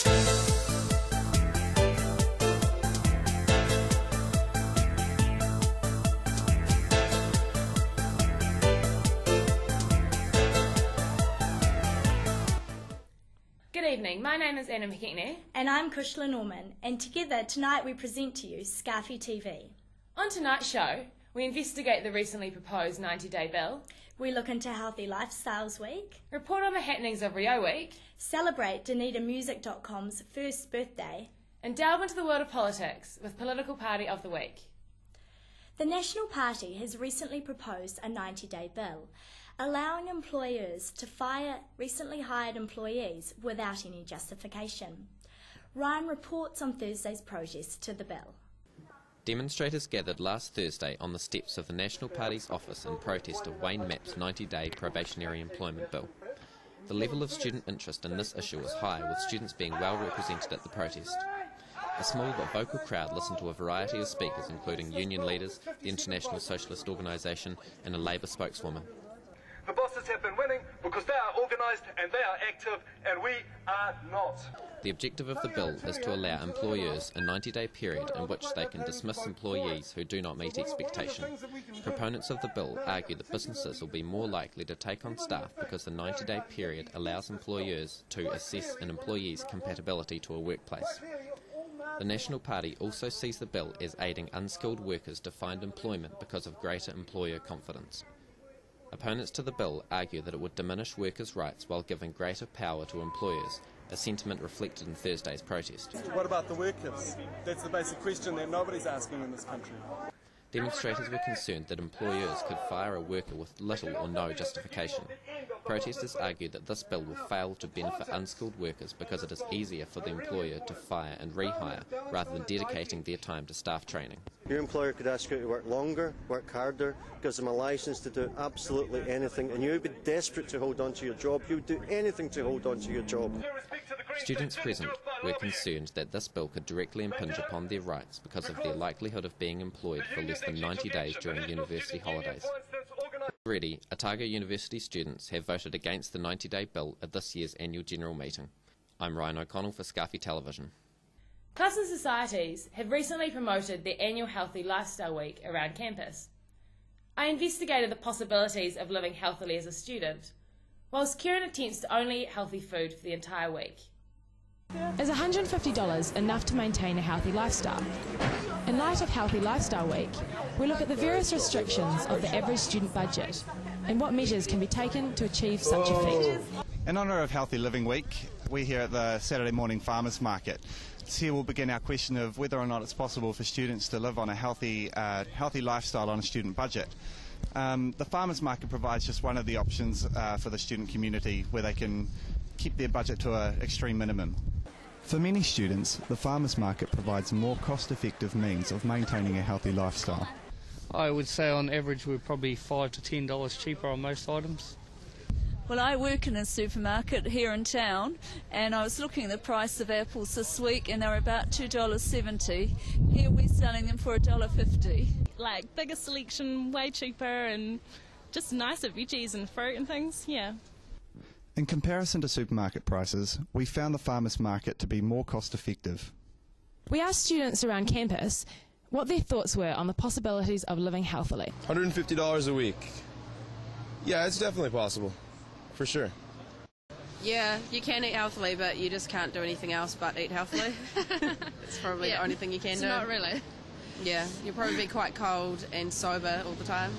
Good evening, my name is Anna McKechnie. And I'm Kushla Norman, and together tonight we present to you Scarfie TV. On tonight's show, we investigate the recently proposed 90-day bill, We look into Healthy Lifestyles Week, report on the happenings of Rio Week, celebrate DunedinMusic.com's first birthday, and delve into the world of politics with Political Party of the Week. The National Party has recently proposed a 90-day bill, allowing employers to fire recently hired employees without any justification. Ryan reports on Thursday's protest to the bill. Demonstrators gathered last Thursday on the steps of the National Party's office in protest of Wayne Mapp's 90-day probationary employment bill. The level of student interest in this issue was high, with students being well represented at the protest. A small but vocal crowd listened to a variety of speakers, including union leaders, the International Socialist Organisation and a Labour spokeswoman. The bosses have been winning because they are organised and they are active, and we are not. The objective of the bill is to allow employers a 90-day period in which they can dismiss employees who do not meet expectation. Proponents of the bill argue that businesses will be more likely to take on staff because the 90-day period allows employers to assess an employee's compatibility to a workplace. The National Party also sees the bill as aiding unskilled workers to find employment because of greater employer confidence. Opponents to the bill argue that it would diminish workers' rights while giving greater power to employers, a sentiment reflected in Thursday's protest. What about the workers? That's the basic question that nobody's asking in this country. Demonstrators were concerned that employers could fire a worker with little or no justification. Protesters argued that this bill will fail to benefit unskilled workers because it is easier for the employer to fire and rehire rather than dedicating their time to staff training. Your employer could ask you to work longer, work harder, gives them a licence to do absolutely anything, and you'd be desperate to hold on to your job. You'd do anything to hold on to your job. Students present were concerned that this bill could directly impinge upon their rights because of their likelihood of being employed for less than 90 days during university holidays. Already, Otago University students have voted against the 90-day bill at this year's annual general meeting. I'm Ryan O'Connell for Scarfie Television. Clubs and societies have recently promoted their annual Healthy Lifestyle Week around campus. I investigated the possibilities of living healthily as a student, whilst Kieran attempts to only eat healthy food for the entire week. Is $150 enough to maintain a healthy lifestyle? In light of Healthy Lifestyle Week, we look at the various restrictions of the average student budget and what measures can be taken to achieve such a feat. In honour of Healthy Living Week, we're here at the Saturday morning farmers market. Here we'll begin our question of whether or not it's possible for students to live on a healthy lifestyle on a student budget. The farmers market provides just one of the options for the student community where they can keep their budget to an extreme minimum. For many students, the farmers market provides more cost-effective means of maintaining a healthy lifestyle. I would say on average we're probably $5 to $10 cheaper on most items. Well, I work in a supermarket here in town, and I was looking at the price of apples this week, and they were about $2.70. Here we're selling them for $1.50. Like bigger selection, way cheaper, and just nicer veggies and fruit and things, yeah. In comparison to supermarket prices, we found the farmers market to be more cost-effective. We asked students around campus what their thoughts were on the possibilities of living healthily. $150 a week. Yeah, it's definitely possible. For sure. Yeah, you can eat healthily, but you just can't do anything else but eat healthily. It's probably the only thing you can do. Not really. Yeah, you'll probably be quite cold and sober all the time.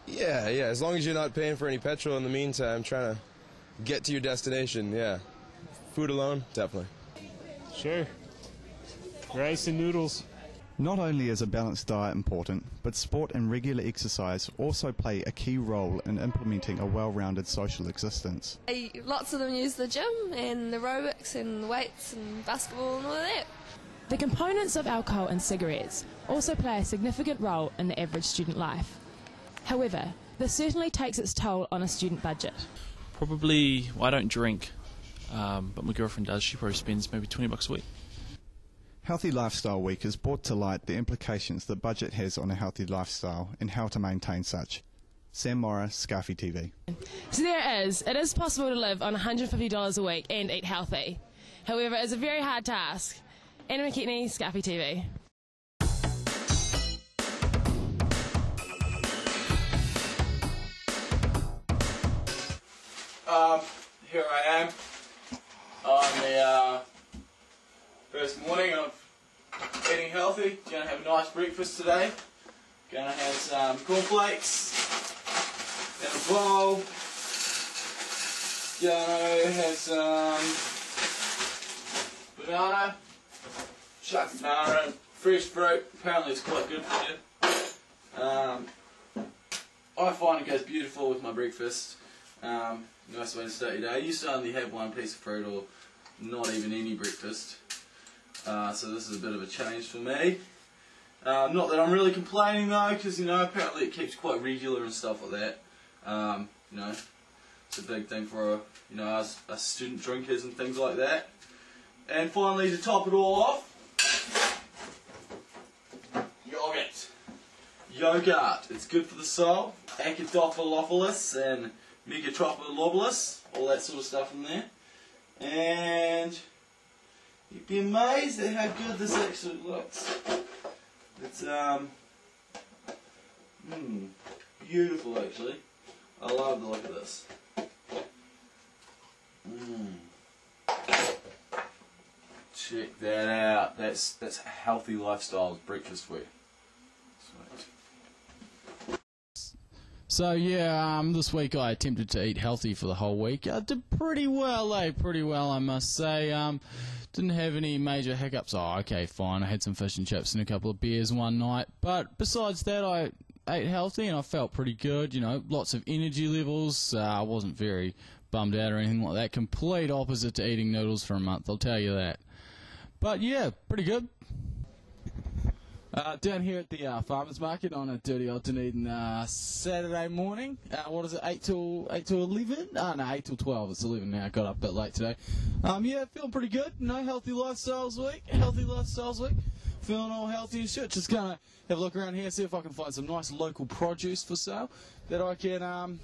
Yeah, as long as you're not paying for any petrol in the meantime, trying to get to your destination, yeah. Food alone, definitely. Sure. Rice and noodles. Not only is a balanced diet important, but sport and regular exercise also play a key role in implementing a well-rounded social existence. Lots of them use the gym and aerobics and weights and basketball and all of that. The components of alcohol and cigarettes also play a significant role in the average student life. However, this certainly takes its toll on a student budget. Probably, well, I don't drink, but my girlfriend does. She probably spends maybe $20 a week. Healthy Lifestyle Week has brought to light the implications that budget has on a healthy lifestyle and how to maintain such. Sam Morris, Scarfie TV. So there it is. It is possible to live on $150 a week and eat healthy. However, it's a very hard task. Anna McKechnie, Scarfie TV. Here I am on the first morning of eating healthy. Gonna have a nice breakfast today. Gonna have some cornflakes in a bowl. Gonna have some banana, chuck banana, fresh fruit. Apparently it's quite good for you. I find it goes beautiful with my breakfast. Nice way to start your day. I used to only have one piece of fruit or not even any breakfast. So this is a bit of a change for me. Not that I'm really complaining though, because apparently it keeps quite regular and stuff like that. It's a big thing for us student drinkers and things like that. And finally, to top it all off, yogurt. It's good for the soul. Acetophilophilus and Megatrophilophilus, all that sort of stuff in there. And you'd be amazed at how good this actually looks. It's beautiful actually. I love the look of this. Check that out. That's a healthy lifestyle breakfast for you. Sweet. So yeah, this week I attempted to eat healthy for the whole week. I did pretty well, pretty well I must say. Didn't have any major hiccups. Oh, okay, fine. I had some fish and chips and a couple of beers one night. But besides that, I ate healthy and I felt pretty good. Lots of energy levels. I wasn't very bummed out or anything like that. Complete opposite to eating noodles for a month, I'll tell you that. But yeah, pretty good. Down here at the farmers market on a dirty old Dunedin Saturday morning. What is it, 8 till 11? Oh no, 8 till 12. It's 11 now. I got up a bit late today. Yeah, feeling pretty good. Healthy lifestyles week. Feeling all healthy and shit. Just gonna have a look around here, see if I can find some nice local produce for sale that I can,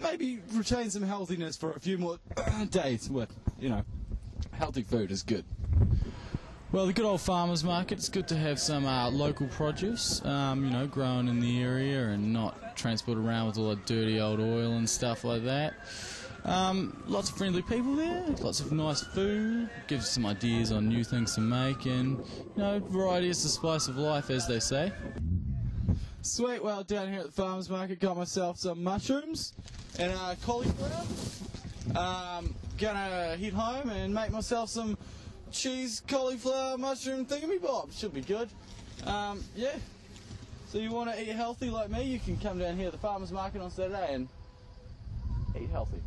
maybe retain some healthiness for a few more days with, healthy food is good. Well, the good old farmers market, it's good to have some local produce, grown in the area and not transported around with all the dirty old oil and stuff like that. Lots of friendly people there, lots of nice food, gives you some ideas on new things to make, and, variety is the spice of life, as they say. Sweet, well, down here at the farmers market, got myself some mushrooms and cauliflower. Gonna head home and make myself some cheese, cauliflower, mushroom thingamabob. Should be good. Yeah. So you want to eat healthy like me, you can come down here to the farmers market on Saturday and eat healthy.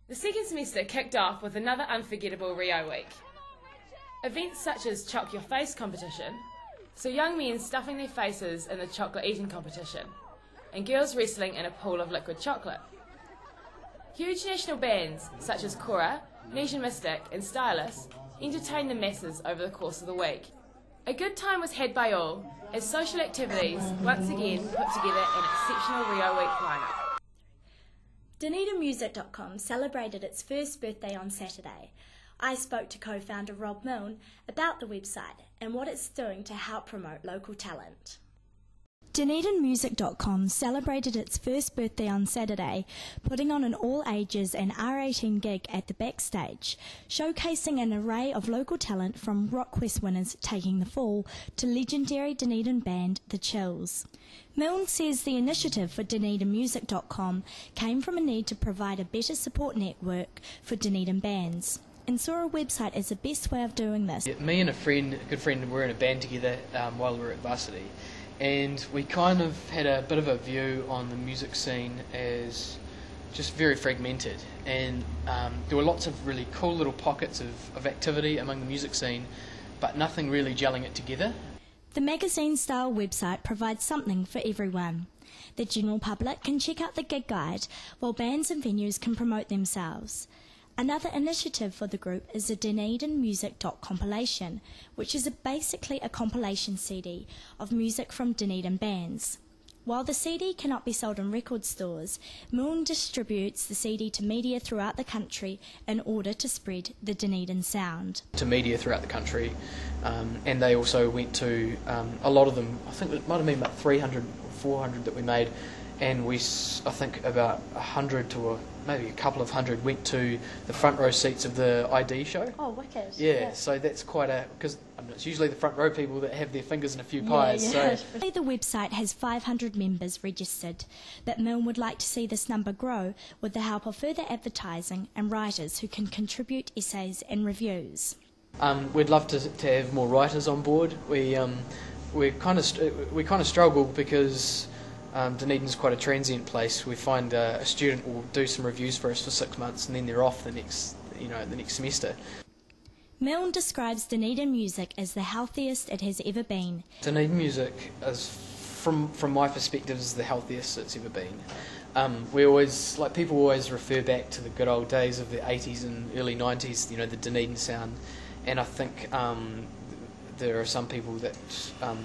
The second semester kicked off with another unforgettable Rio week. Events such as Chalk Your Face competition, so young men stuffing their faces in the chocolate eating competition, and girls wrestling in a pool of liquid chocolate. Huge national bands such as Cora, Nation Mystic and Stylus entertained the masses over the course of the week. A good time was had by all as social activities once again put together an exceptional Rio week lineup. DunedinMusic.com celebrated its first birthday on Saturday. I spoke to co-founder Rob Milne about the website and what it's doing to help promote local talent. DunedinMusic.com celebrated its first birthday on Saturday, putting on an all-ages and R18 gig at the backstage, showcasing an array of local talent from RockQuest winners Taking the Fall to legendary Dunedin band The Chills. Milne says the initiative for DunedinMusic.com came from a need to provide a better support network for Dunedin bands, and saw a website as the best way of doing this. Me and a good friend, were in a band together while we were at varsity. And we kind of had a bit of a view on the music scene as just very fragmented, and there were lots of really cool little pockets of activity among the music scene, but nothing really gelling it together. The magazine-style website provides something for everyone. The general public can check out the gig guide, while bands and venues can promote themselves. Another initiative for the group is the Dunedin Music compilation, which is basically a compilation CD of music from Dunedin bands. While the CD cannot be sold in record stores, Milne distributes the CD to media throughout the country in order to spread the Dunedin sound. To media throughout the country, and they also went to a lot of them. I think it might have been about 300 or 400 that we made, and I think about 100 to maybe a couple of hundred went to the front row seats of the ID show. Oh, wicked. Yeah, so that's quite because it's usually the front row people that have their fingers in a few pies. Yeah. So. The website has 500 members registered, but Milne would like to see this number grow with the help of further advertising and writers who can contribute essays and reviews. We'd love to have more writers on board. We kind of struggle because Dunedin's quite a transient place. We find a student will do some reviews for us for 6 months and then they're off the next semester. Milne describes Dunedin music as the healthiest it has ever been. Dunedin music is, from my perspective, is the healthiest it's ever been. People always refer back to the good old days of the 80s and early 90s, the Dunedin sound, and I think there are some people that are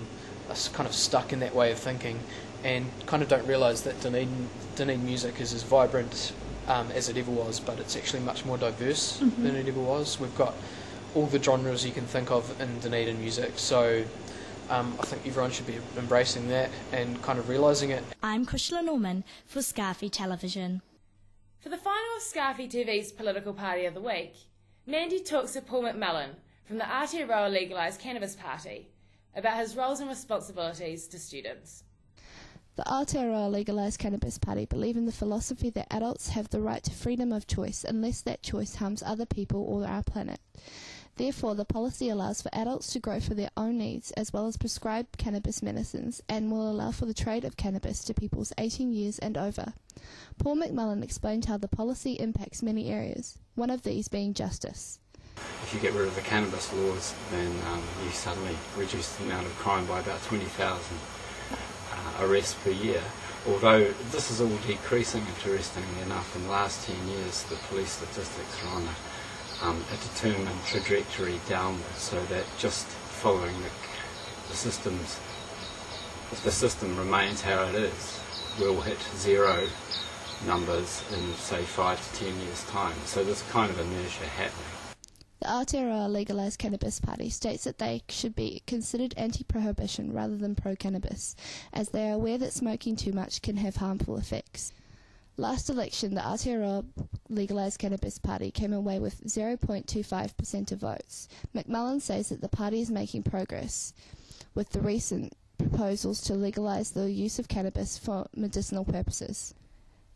kind of stuck in that way of thinking and kind of don't realise that Dunedin music is as vibrant as it ever was, but it's actually much more diverse than it ever was. We've got all the genres you can think of in Dunedin music, so I think everyone should be embracing that and kind of realising it. I'm Kushla Norman for Scarfie Television. For the final of Scarfie TV's Political Party of the Week, Mandy talks to Paul McMullen from the Aotearoa Legalised Cannabis Party about his roles and responsibilities to students. The Aotearoa Legalised Cannabis Party believe in the philosophy that adults have the right to freedom of choice unless that choice harms other people or our planet. Therefore, the policy allows for adults to grow for their own needs as well as prescribe cannabis medicines and will allow for the trade of cannabis to peoples 18 years and over. Paul McMullen explained how the policy impacts many areas, one of these being justice. If you get rid of the cannabis laws, then you suddenly reduce the amount of crime by about 20,000 arrests per year. Although this is all decreasing, interestingly enough, in the last 10 years the police statistics are on a determined trajectory downwards, so that just following the systems, if the system remains how it is, we'll hit zero numbers in, say, 5 to 10 years' time. So there's kind of inertia happening. The Aotearoa Legalised Cannabis Party states that they should be considered anti-prohibition rather than pro-cannabis, as they are aware that smoking too much can have harmful effects. Last election, the Aotearoa Legalised Cannabis Party came away with 0.25% of votes. McMullen says that the party is making progress with the recent proposals to legalise the use of cannabis for medicinal purposes.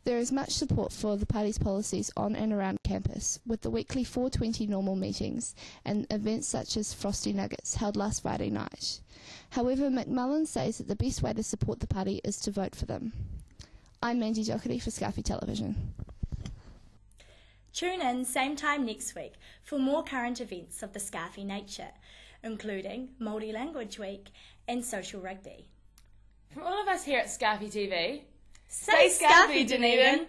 There is much support for the party's policies on and around campus, with the weekly 4:20 normal meetings and events such as Frosty Nuggets held last Friday night. However, McMullen says that the best way to support the party is to vote for them. I'm Mandy Doherty for Scarfie Television. Tune in same time next week for more current events of the Scarfie nature, including Māori Language Week and Social Rugby. From all of us here at Scarfie TV, stay Scarfie, Dunedin!